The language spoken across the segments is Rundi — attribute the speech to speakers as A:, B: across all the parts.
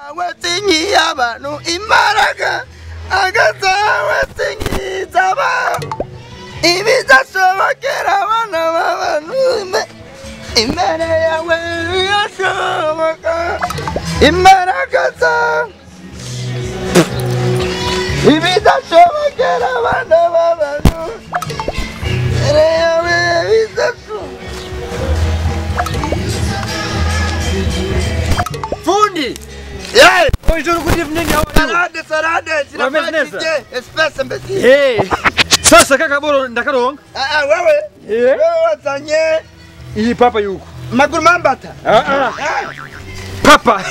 A: Watinyi abantu imbaraga agaza watinyi zaba ibidashobokera abana b'abantu imbere yawe birashoboka imbaraga za ibidashobokera abana b'abantu imbere yawe bidashoboka.
B: Fundi!
A: Hey!
B: Bonjour, good evening. How are you?
A: Salade,
B: Wamesneza?
A: espesa mbesi.
B: Hey! Sasa kaka boro ndakaronga.
A: Wewe.
B: Yeah.
A: Wewe wazanye.
B: Iyi papa yuko.
A: Maguru mambata.
B: Papa.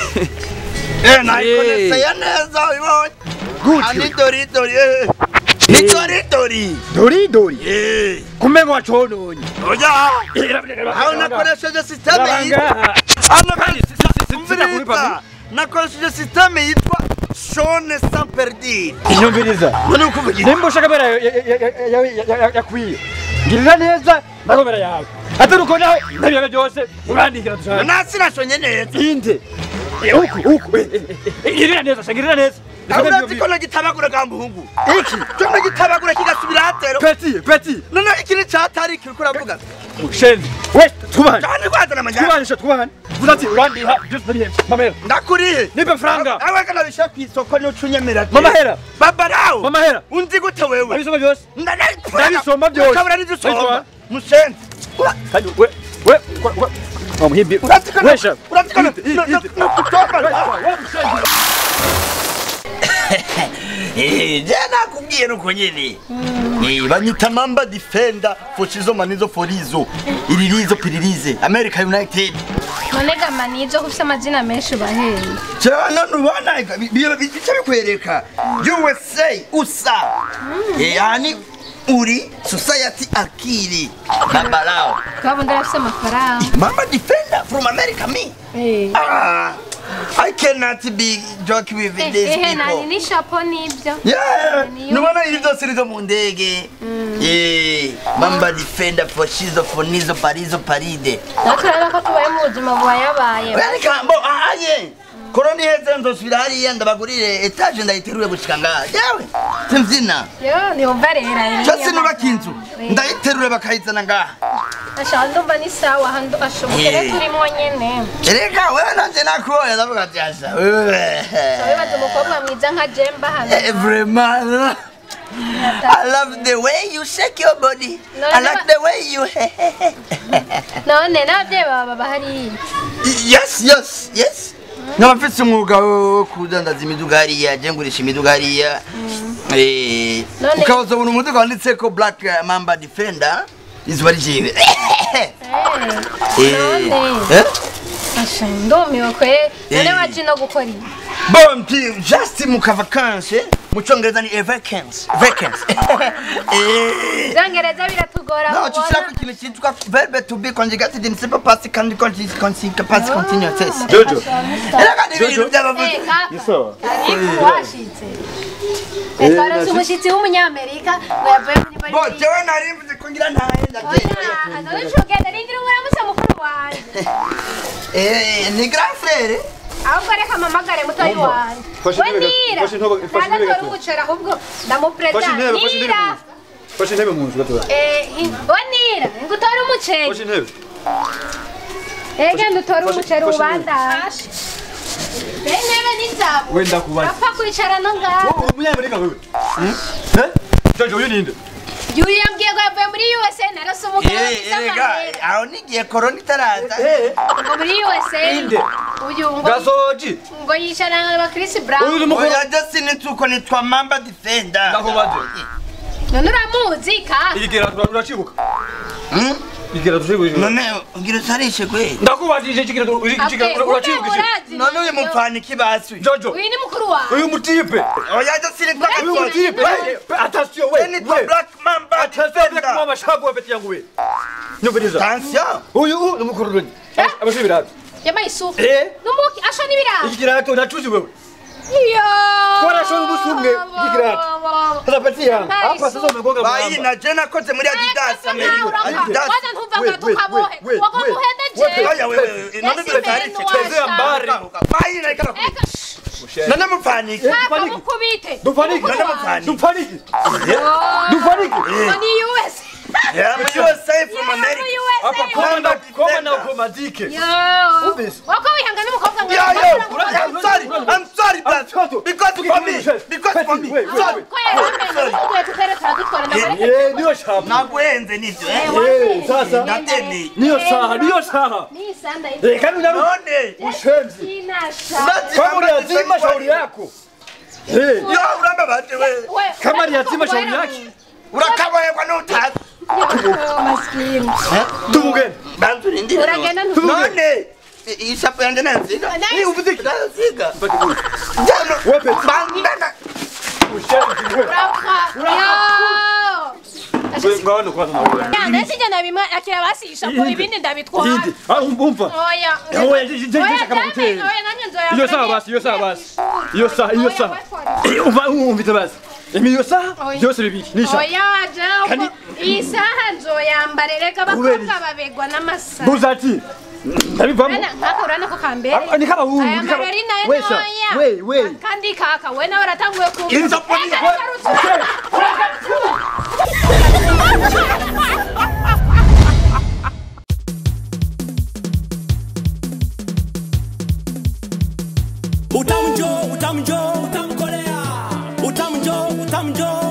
A: Na ikonesa ya neza uyibonye.
B: Good.
A: Ani dori. Ni dori.
B: Dori. Kumengo wachononye.
A: Oya. Hao nakoresheje system hii. Kumviriza. Nakoresheje system yitwa Shone sans perdre.
B: Inyumviriza.
A: None ukuvugira.
B: Nimba ushaka bera yakwiye. Ngirira neza ndagomera yawe. Ataruko nawe ndabiyaga byose urandikira dushaka.
A: Nasi nashonye neza.
B: Inde. Uku. Ngirira neza.
A: Urati ko nagitabagura gambuhungu. Iki? Cyo nagitabagura kigasubira hatero.
B: Peti.
A: None ikiri cyatari kiriko ravuga.
B: Mushenzi. We tubana.
A: Kandi kwazana amajyana.
B: Tubana. Uzati urandiha just bari mamera.
A: Ndakurihe.
B: Nipe franga.
A: Awe kana bisha kwisoko no cunyemera.
B: Mama hera.
A: Baba rawo.
B: Mama hera.
A: Unzi gute wewe?
B: Abisoma byose.
A: Ndabisoma
B: byose.
A: Kabura nizusoma. Mushenzi.
B: Kandi we. Muhimbi.
A: Uratikana. Jana kubwiye nuko nyene. Banyita Mamba Defender Foshizo Manizo Forizo. Iririzo Piririze America United.
C: Nonega manizo kufisa amazina menshi bahenda.
A: Cyane nubona bice bikwereka. USA. Yani uri society akili. Babalao.
C: Kabo ndarafisa amafaranga.
A: Mamba Defender from America me. I cannot be joking with these people.
C: Nani ni shapo nibyo.
A: Yeah. Nubona ibyo sirizo mu ndege. Mamba Defender for Shizo Fonizo Parizo Paride.
C: Nakaraba ko tubaye mu buzima bwayabaye.
A: Welcome bo aye. Koroni heze ndosubira hariya ndabagurire etage ndayiteruye gushika ngaha. Yewe. Simzina.
C: Yo ni ubarera.
A: Cyose nubaka inzu. Ndayiteruye bakayizana ngaha.
C: Ashando bani sawa hando ashobokere turimo nyene.
A: Ereka wewe nanje nakuboye ndavuga cyasha. Wewe.
C: Sawe bazumukobwa mwiza nka Jemba hano.
A: Every man. I love the way you shake your body. I like the way you.
C: None nabye baba bahari.
A: Yes. Nabafite umwuga wo kudandaza imiduga hariya, jengurisha imiduga hariya. Ukaza ubuntu umuduga wanditse ko Black Mamba Defender izuba rijiwe.
C: Ashandomiwe kwe. None waje no gukora iki?
A: Bon, just mu vacances. Mu cyongereza ni vacancy.
C: Zangereza biratugora.
A: No, tushaka ikintu cyitwa verb to be conjugated in simple past past continuous tense.
B: Jojo.
A: Erega ni ibintu by'abavuzi.
B: Yeso.
C: Karibu washitse. Ekara sumushitsi w'umunyamerika ngo yavuye muri bari.
A: Bo, jewe narimvuze ko ngira ntahenda
C: bye. None shogenda rindira umuramusa mukuru wanje.
A: Ni grand frère.
C: Ahubwo reka mamagare mutoyi wanje. Nira urubucera ahubwo ndamupreta. Nira.
B: Fashe intebe mu nzu gato.
C: Bonira, ngutora umuceri.
B: Fashe intebe.
C: Genda utora umuceri ubanda. Intebe n'inzabo.
B: Wenda kubaza.
C: Apfa kwicara no ngaho.
B: Wowe umunyamerika wewe. Jojo uyu ninde?
C: Yuyu yambwiye ko yavuye muri USA narasumuka.
A: Aho nigiye corona itaraza.
C: Ngo muri USA.
B: Inde.
C: Uyu ngo
B: Gasoji.
C: ngo yishana na Chris Brown.
B: Uyu mukuru
A: ya Justin tuko nitwa Mamba Defender.
B: Ndakubaze.
C: None uramuzi ka?
B: Igera uracibuka. Igera tuzibuye.
A: None ngira sarishe kwe.
B: Ndakubajije igera uracibuka.
A: None uyu mupfani kibaswi.
B: Jojo.
C: Uyu ni mukuru wa.
B: Uyu mutipe.
A: Oya Justin tuko
B: Uyu mutipe. Attention we.
A: Ni Black Mamba
B: Defender. Mama shabu beti yangu we. Nyumviriza.
A: Attention.
B: Uyu ni mukuru runi. Abashibira.
C: Yama isuka. Numuki ashoni bira.
B: Igirato ndacuzi wewe.
C: Yo.
B: Kora shoni busumwe igirato. Hapati yangu. Hapa sasa umegonga mama.
A: Bayi na jena kote muri Adidas America.
C: Adidas. Waza ntuva tukabohe. Wako muhenda je.
A: Oya wewe. None dore sarishe.
B: Tezea mbare.
A: Bayi na ikara. Nanamupfanike.
C: Akamukubite.
B: Dufanike.
A: Nanamupfanike.
B: Dufanike. Dufanike.
C: Ni US.
A: Yeah, I'm USA from America.
B: Hapa koma na ukomadike.
C: Yo.
B: Ubisi.
C: Wako wihangana umukobwa ngo.
A: I'm sorry, brother. Because for me. Because for me. Sorry.
B: Niyo shapa.
A: Nakuenze nivyo.
B: Sasa.
A: Nateni.
B: Niyo saha.
C: Ni sanda.
B: Kani unaru.
A: None.
B: Ushenzi.
C: Inasha.
B: Kama unazima shauri yako.
A: Yo, uramba bate we.
B: Kama unazima shauri yako.
A: Urakabaye kwa notatu.
C: Maskini.
B: Tumugen.
A: Bantu ndini.
C: Uragenda
A: none. Isapo yanjye nanziga.
B: Ni uvuziki.
A: Nanziga.
B: Wepe.
A: Bandana.
B: Ushenzi wewe.
C: Yo.
B: Ngano kwanza na wewe.
C: Ndetse jana bima akira basisha ko ibindi ndabitwara.
B: Yindi. Umva.
C: Oya.
B: Oya, je kama kuteri.
C: Oya nanyo nzoya.
B: Iyo saha basi. Umvite basi. Iyo saha byose bibiri. Nisha.
C: Oya jaho. Isaha nzoyambare reka bakobwa babegwa n'amasaha.
B: Buzati. Ndabivamo.
C: Nkakorana ko kambere.
B: Ni kama huu.
C: Aya marari nayo noya.
B: We.
C: Kandi kaka we nawe ratanguye ku.
A: Insaponi.
D: Utamjo, utamkolea. Utamjo.